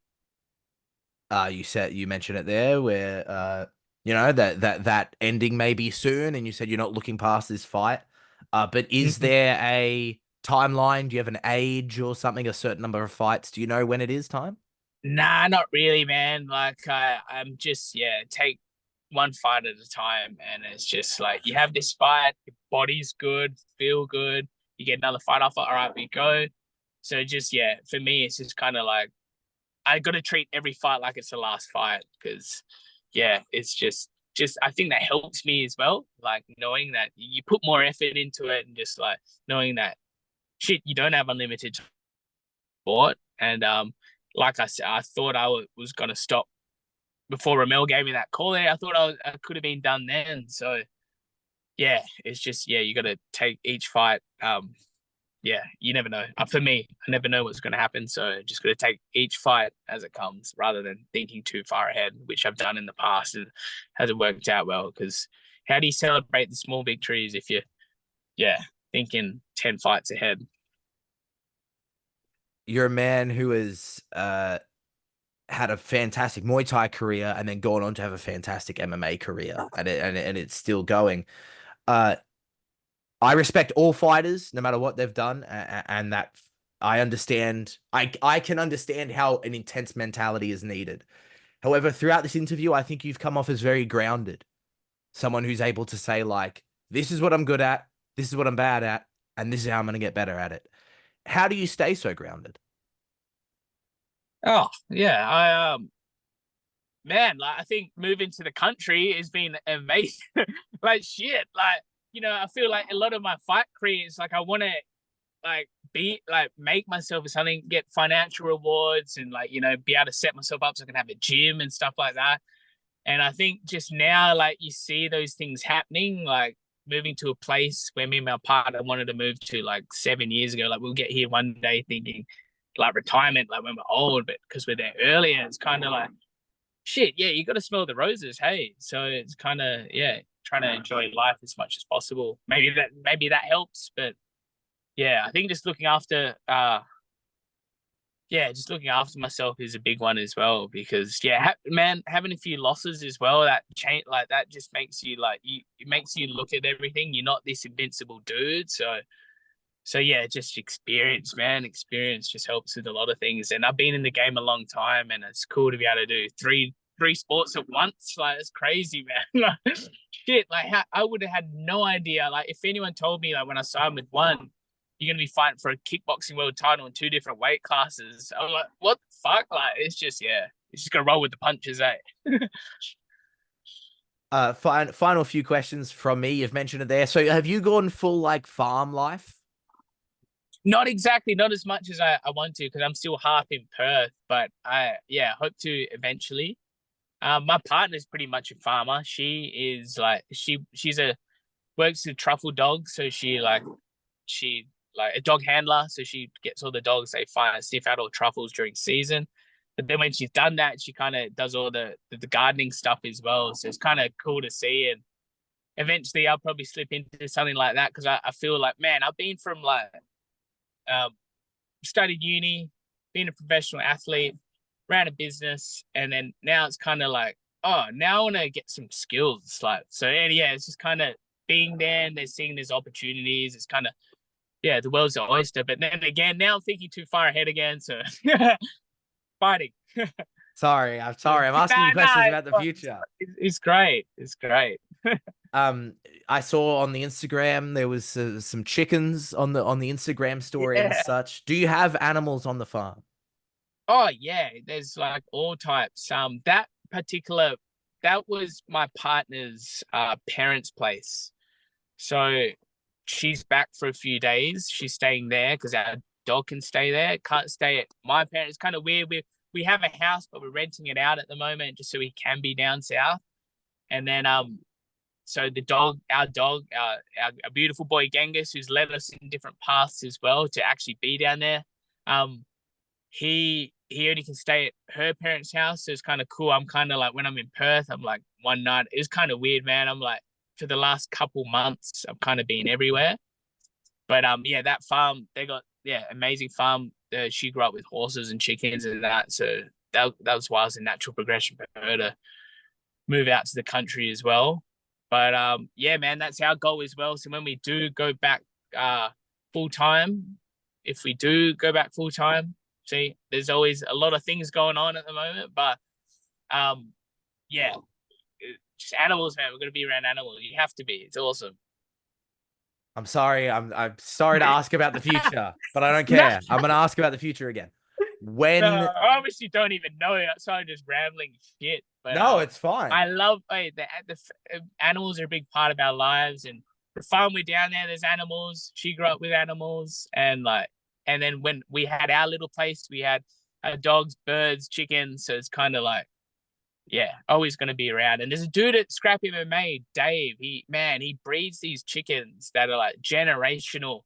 You mentioned it there where that ending may be soon, and you said you're not looking past this fight. But is Mhm. there a timeline? Do you have an age or something, a certain number of fights? Do you know when it is time? Nah, not really, man. Like I'm just yeah, take one fight at a time, and it's just like you have this fight, your body's good, feel good. You get another fight off it. All right, we go. So just yeah, for me, it's just kind of like I got to treat every fight like it's the last fight because yeah, it's just I think that helps me as well. Like knowing that you put more effort into it, and just like knowing that shit, you don't have unlimited sport. And like I said, I thought was gonna stop before Ramel gave me that call there. I thought I could have been done then. So yeah, it's just yeah, you got to take each fight. Yeah, you never know. For me, I never know what's going to happen. So just got to take each fight as it comes, rather than thinking too far ahead, which I've done in the past and hasn't worked out well. Because how do you celebrate the small victories if you're yeah thinking 10 fights ahead? You're a man who has had a fantastic Muay Thai career and then gone on to have a fantastic MMA career, and it's still going. Uh, I respect all fighters, no matter what they've done, and that I understand. I can understand how an intense mentality is needed. However, throughout this interview, I think you've come off as very grounded, someone who's able to say like, "This is what I'm good at, this is what I'm bad at, and this is how I'm going to get better at it." How do you stay so grounded? Oh yeah, I man, like I think moving to the country has been amazing. Like shit, like I feel like a lot of my fight career is like I want to like be like make myself something, get financial rewards, and like be able to set myself up so I can have a gym and stuff like that. And I think just now, like you see those things happening, like moving to a place where me and my partner wanted to move to like 7 years ago. Like we'll get here one day thinking like retirement, like when we're old, but because we're there earlier, it's kind of like shit, yeah, you got to smell the roses. Hey, so it's kind of yeah, trying to enjoy life as much as possible. Maybe that helps, but yeah, I think just looking after yeah, just looking after myself is a big one as well because yeah, man, having a few losses as well that change like that just makes you like it makes you look at everything. You're not this invincible dude, so So yeah, just experience, man. Experience just helps with a lot of things. And I've been in the game a long time, and it's cool to be able to do three sports at once. Like it's crazy, man. Like, shit, like I would have had no idea. Like if anyone told me like when I signed with one, you're gonna be fighting for a kickboxing world title in two different weight classes. I'm like, what the fuck? Like it's just yeah, it's just gonna roll with the punches, eh? Final few questions from me. You've mentioned it there. So have you gone full like farm life? Not exactly, not as much as I want to because I'm still half in Perth, but I yeah hope to eventually. My partner's pretty much a farmer. She is like she's a works with truffle dogs, so she like a dog handler, so she gets all the dogs they find and sniff out all truffles during season. But then when she's done that, she kind of does all the gardening stuff as well. So it's kind of cool to see. And eventually, I'll probably slip into something like that because I feel like man, I've been from like um, studied uni, being a professional athlete, ran a business, and then now it's kind of like, oh, now I want to get some skills. Like, so yeah, it's just kind of being there and they're seeing there's opportunities. It's kind of, yeah, the world's an oyster. But then again, now I'm thinking too far ahead again. So fighting. Sorry, I'm sorry. I'm asking you questions about the future. It's great. It's great. Um, I saw on the Instagram there was some chickens on the Instagram story and Yeah. such. Do you have animals on the farm? Oh yeah, there's like all types. That was my partner's parents' place. So she's back for a few days. She's staying there because our dog can stay there. Can't stay at my parents. It's kind of weird. We have a house, but we're renting it out at the moment just so he can be down south. And then so the dog, our beautiful boy Genghis, who's led us in different paths as well to actually be down there. Um, he only can stay at her parents' house, so it's kind of cool. I'm kind of like when I'm in Perth, I'm like one night. It was kind of weird, man. I'm like for the last couple months, I've kind of been everywhere. But yeah, that farm they got amazing farm. She grew up with horses and chickens and that, so that was why it was a natural progression for her to move out to the country as well. But yeah, man, that's our goal as well. So when we do go back full time, if we do go back full time, see, there's always a lot of things going on at the moment, but yeah, just animals, man. We're gonna be around animals. You have to be. It's awesome. I'm sorry. I'm sorry to ask about the future, but I don't No, care. I'm gonna ask about the future again. no, When I obviously don't even know it. So I'm just rambling shit. But No, it's I fine. love the animals are a big part of our lives, and the farm we're down there. There's animals. She grew up with animals, and then when we had our little place, we had dogs, birds, chickens. So it's kind of like yeah, always going to be around. And there's a dude at Scrappy MMA, Dave. He breeds these chickens that are like generational,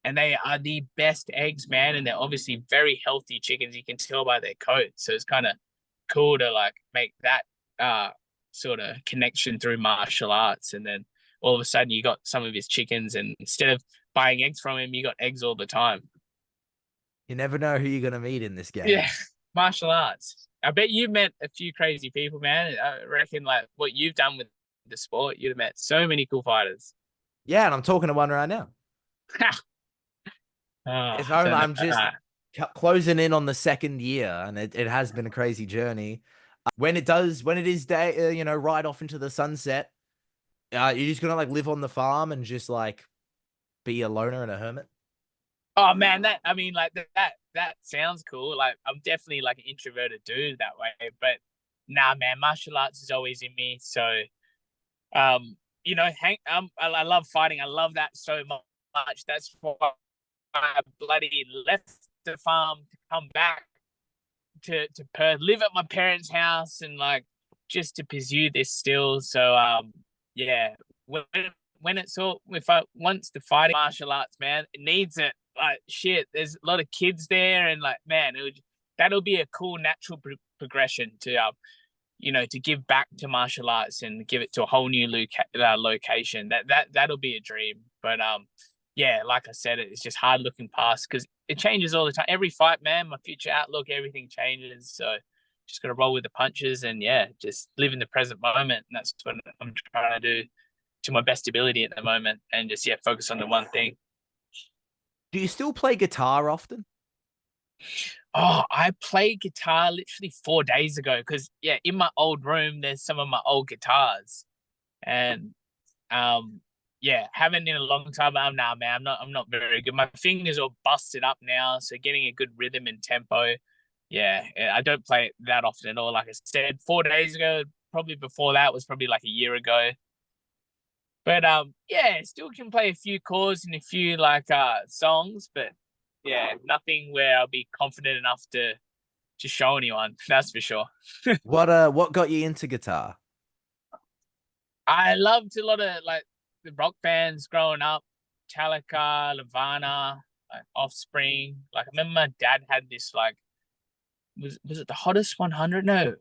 and they are the best eggs, man. And they're obviously very healthy chickens. You can tell by their coat. So it's kind of cool to like make that sort of connection through martial arts. And then all of a sudden you got some of his chickens, and instead of buying eggs from him, you got eggs all the time. You never know who you're gonna meet in this Yeah, game. martial arts. I bet you've met a few crazy people, man. I reckon like what you've done with the sport, you've met so many cool fighters. Yeah, and I'm talking to one right now. Oh, If I only don't know. I'm just closing in on the second year, and it has been a crazy journey. When it is day, right off into the sunset, you're just gonna like live on the farm and just like be a loner and a hermit. Oh man, that I mean, like that sounds cool. Like I'm definitely like an introverted dude that way, but nah, man, martial arts is always in me. So I love fighting. I love that so much. That's why I bloody left the farm to come back to Perth, live at my parents' house, and like just to pursue this still. So yeah, when when it's all if I once the fighting martial arts, man, it needs it. Like shit, there's a lot of kids there, and like man, that'll be a cool natural progression to to give back to martial arts and give it to a whole new location. That'll be a dream. But yeah, like I said, it's just hard looking past because it changes all the time. Every fight, man, my future outlook, everything changes. So just gotta roll with the punches and yeah, just live in the present moment. And that's what I'm trying to do to my best ability at the moment, and just yeah, focus on the one thing. Do you still play guitar often? Oh, I played guitar literally 4 days ago because yeah, in my old room there's some of my old guitars, and um yeah, haven't in a long time. Nah, man, I'm not very good. My fingers are busted up now, so getting a good rhythm and tempo. Yeah, I don't play it that often at all. Like I said, 4 days ago, probably before that was probably like a year ago. But yeah, still can play a few chords and a few like songs, but yeah, nothing where I'll be confident enough to show anyone. That's for sure. What got you into guitar? I loved a lot of like the rock bands growing up, Metallica, Nirvana, like Offspring. Like I remember my dad had this like was it the hottest 100? No,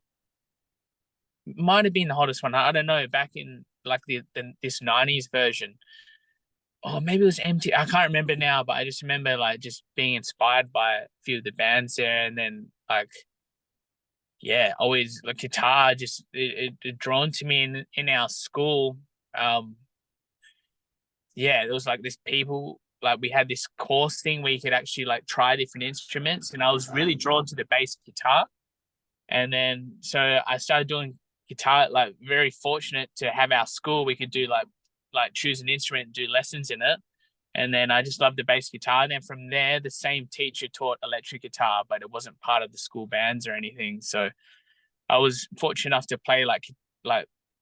it might have been the hottest one. I don't know. Back in like the this 90s version. Oh, maybe it was MT. I can't remember now, but I just remember like just being inspired by a few of the bands there, and then like yeah, always like guitar just it drawn to me in our school. Um, yeah, there was like this people like we had this course thing where you could actually like try different instruments, and I was really drawn to the bass guitar. And then so I started doing guitar. Like very fortunate to have our school. We could do like choose an instrument and do lessons in it. And then I just loved the bass guitar. And then from there, the same teacher taught electric guitar, but it wasn't part of the school bands or anything. So I was fortunate enough to play like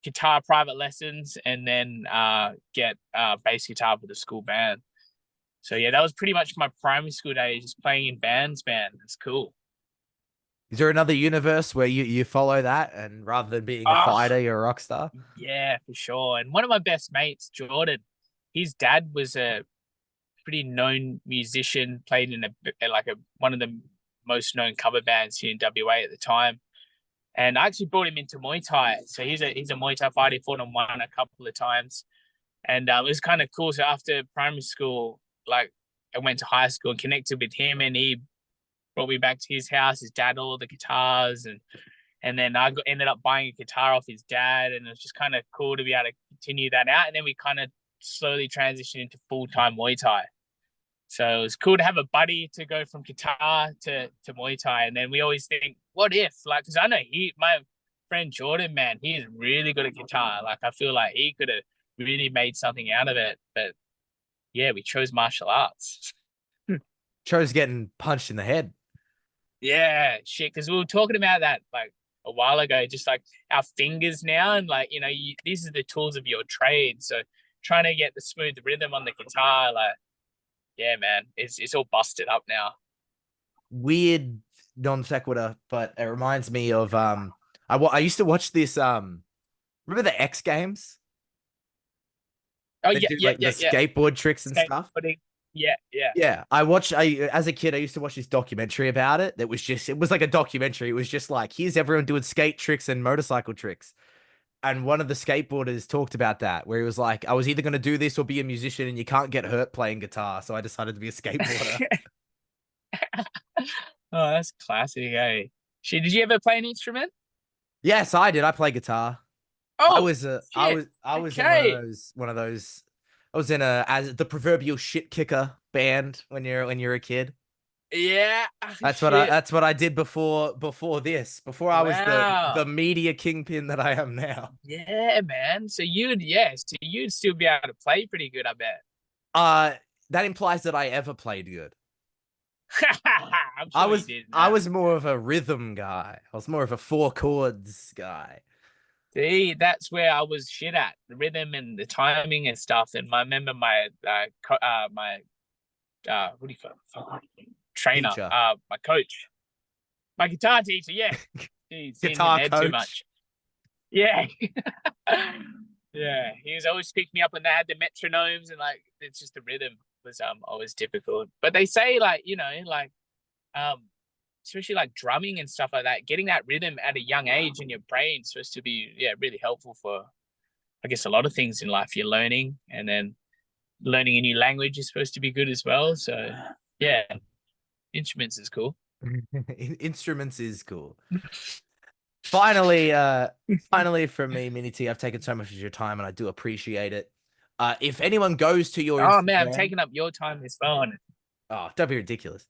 guitar private lessons and then get bass guitar for the school band. So yeah, that was pretty much my primary school days, just playing in bands, man. It's cool. Is there another universe where you follow that and rather than being a Oh, fighter, you're a rock star? yeah, for sure. And one of my best mates, Jordan, his dad was a pretty known musician, played in a one of the most known cover bands here in WA at the time. And I actually brought him into Muay Thai. So he's a Muay Thai fighter. He fought on one a couple of times, and it was kind of cool. So after primary school, like I went to high school and connected with him, and he brought me back to his house. His dad all the guitars, and then ended up buying a guitar off his dad, and it was just kind of cool to be able to continue that out. And then we kind of slowly transitioned into full time Muay Thai. So it was cool to have a buddy to go from guitar to Muay Thai. And then we always think, what if? Like, because I know my friend Jordan, man, he is really good at guitar. Like, I feel like he could have really made something out of it. But yeah, we chose martial arts. Chose getting punched in the head. Yeah, shit. Because we were talking about that like a while ago, just like our fingers now. And like, these are the tools of your trade. So trying to get the smooth rhythm on the guitar, like, yeah, man, it's all busted up now. Weird non sequitur, but it reminds me of I used to watch this remember the X Games? Oh They yeah, do yeah, like the yeah, yeah. skateboard tricks and stuff. Skateboarding. Yeah, yeah. Yeah, I as a kid I used to watch this documentary about it. It was like a documentary. It was just like here's everyone doing skate tricks and motorcycle tricks. And one of the skateboarders talked about that, where he was like, I was either going to do this or be a musician, and you can't get hurt playing guitar. So I decided to be a skateboarder. Oh, that's classic, eh? Shit, did you ever play an instrument? Yes, I did. I play guitar. Oh, shit. I was in Okay. one of those. I was in a as the proverbial shit kicker band when you're a kid. Yeah. Oh, shit. That's what I did before this. Before I was the Wow. media kingpin that I am now. Yeah, man. So you'd still be able to play pretty good, I bet. Uh that implies that I ever played good. I'm sure you did, I man. was more of a rhythm guy. I was more of a four chords guy. See, that's where I was shit at the rhythm and the timing and stuff. And I remember my what do you call it? Trainer, Teacher, my coach, my guitar teacher. Yeah, he's in his guitar head too coach. much. Yeah, yeah. He was always picking me up when they had the metronomes and like it's just the rhythm was always difficult. But they say like like um especially like drumming and stuff like that, getting that rhythm at a young age in your brain is supposed to be really helpful for I guess a lot of things in life you're learning, and then learning a new language is supposed to be good as well. So yeah, instruments is cool. Instruments is cool. Finally from me, Mini T, I've taken so much of your time and I do appreciate it. If anyone goes to your Oh man, I'm Instagram, taking up your time as well. Oh, don't be ridiculous.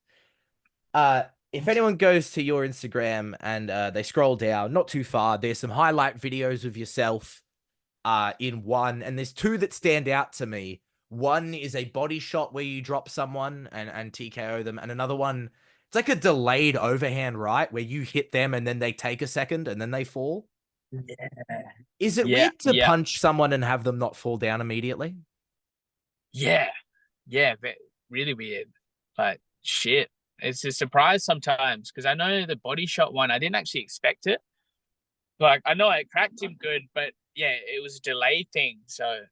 If anyone goes to your Instagram and they scroll down, not too far, there's some highlight videos of yourself in one, and there's two that stand out to me. One is a body shot where you drop someone and TKO them, and another one, it's like a delayed overhand right where you hit them and then they take a second and then they fall. Yeah. Is it Yeah, weird to yeah, punch someone and have them not fall down immediately? yeah, yeah. Really weird. Like shit. It's a surprise sometimes because I know the body shot one. I didn't actually expect it. Like I know I cracked him good, but yeah, it was a delayed thing, so it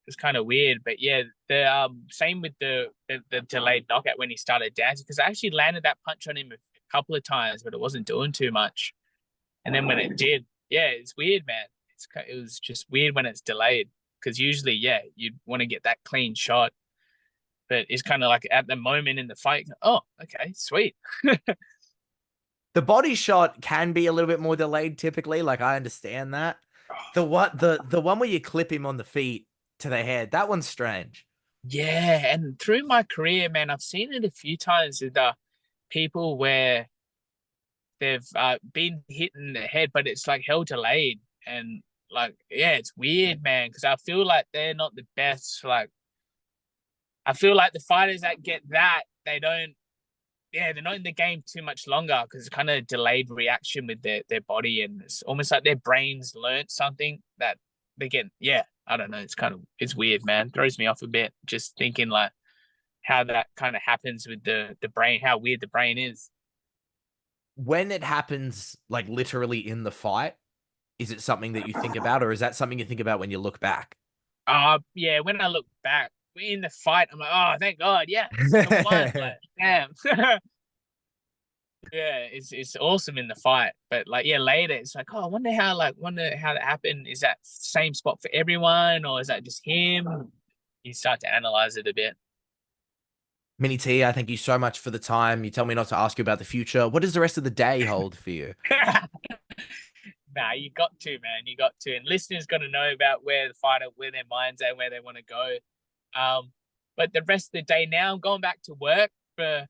was kind of weird. But yeah, the same with the delayed knockout when he started dancing because I actually landed that punch on him a couple of times, but it wasn't doing too much. And then when it did, yeah, it's weird, man. It was just weird when it's delayed because usually, yeah, you'd want to get that clean shot, but it's kind of like at the moment in the fight. Oh, okay, sweet. The body shot can be a little bit more delayed typically, like I understand that. The one where you clip him on the feet to the head, that one's strange. Yeah, and through my career, man, I've seen it a few times with people where they've been hit in the head, but it's like hell delayed, and like yeah, it's weird, man, because I feel like they're not the best. Like I feel like the fighters that get that, they don't. Yeah, they're not in the game too much longer because it's kind of delayed reaction with their body, and it's almost like their brains learned something that they get. Yeah, I don't know. It's weird, man. Throws me off a bit just thinking like how that kind of happens with the brain, how weird the brain is. When it happens, like literally in the fight, is it something that you think about, or is that something you think about when you look back? Yeah, when I look back in the fight, I'm like, oh, thank God, yes, I won. Like, damn. Yeah, it's awesome in the fight, but like yeah, later it's like, oh, I wonder how that happened. Is that same spot for everyone, or is that just him? You start to analyze it a bit. Mini T, I thank you so much for the time. You tell me not to ask you about the future. What does the rest of the day hold for you? Nah, you got to, man. You got to, and listeners got to know about where the fighter, where their minds are, where they want to go. But the rest of the day now, I'm going back to work for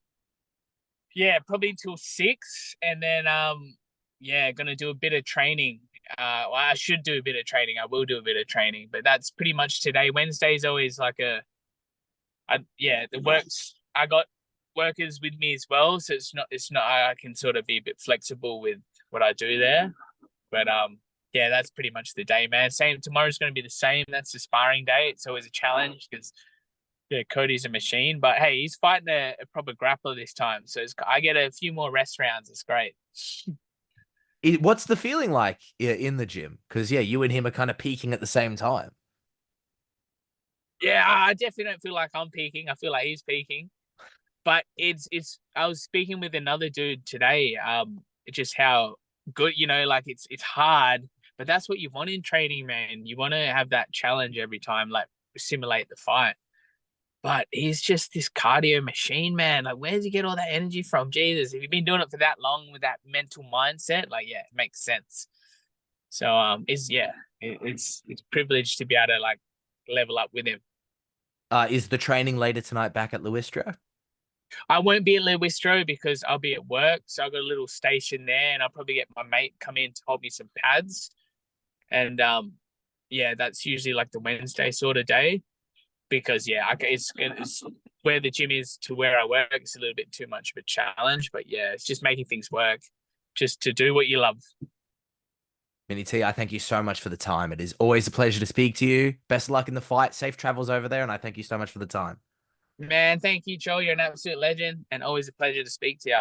yeah, probably until 6, and then yeah, gonna do a bit of training. Well, I should do a bit of training. I will do a bit of training, but that's pretty much today. Wednesday is always like yeah, the works. I got workers with me as well, so it's not. I can sort of be a bit flexible with what I do there, but yeah, that's pretty much the day, man. Same tomorrow's going to be the same. That's the sparring day. It's always a challenge because yeah, Cody's a machine, but hey, he's fighting a proper grappler this time, so I get a few more rest rounds. It's great. What's the feeling like in the gym? Because yeah, you and him are kind of peaking at the same time. Yeah, I definitely don't feel like I'm peaking. I feel like he's peaking, but it's. I was speaking with another dude today. Just how good like it's hard, but that's what you want in training, man. You want to have that challenge every time, like simulate the fight. But he's just this cardio machine, man. Like, where does he get all that energy from? Jesus, if you've been doing it for that long with that mental mindset, like, yeah, it makes sense. So, it's privileged to be able to like level up with him. Is the training later tonight back at Luistro? I won't be at Luistro because I'll be at work, so I've got a little station there, and I'll probably get my mate come in to hold me some pads. And yeah, that's usually like the Wednesday sort of day. Because yeah, it's where the gym is to where I work. It's a little bit too much of a challenge, but yeah, it's just making things work, just to do what you love. Mini T, I thank you so much for the time. It is always a pleasure to speak to you. Best of luck in the fight. Safe travels over there, and I thank you so much for the time. Man, thank you, Joel. You're an absolute legend, and always a pleasure to speak to you.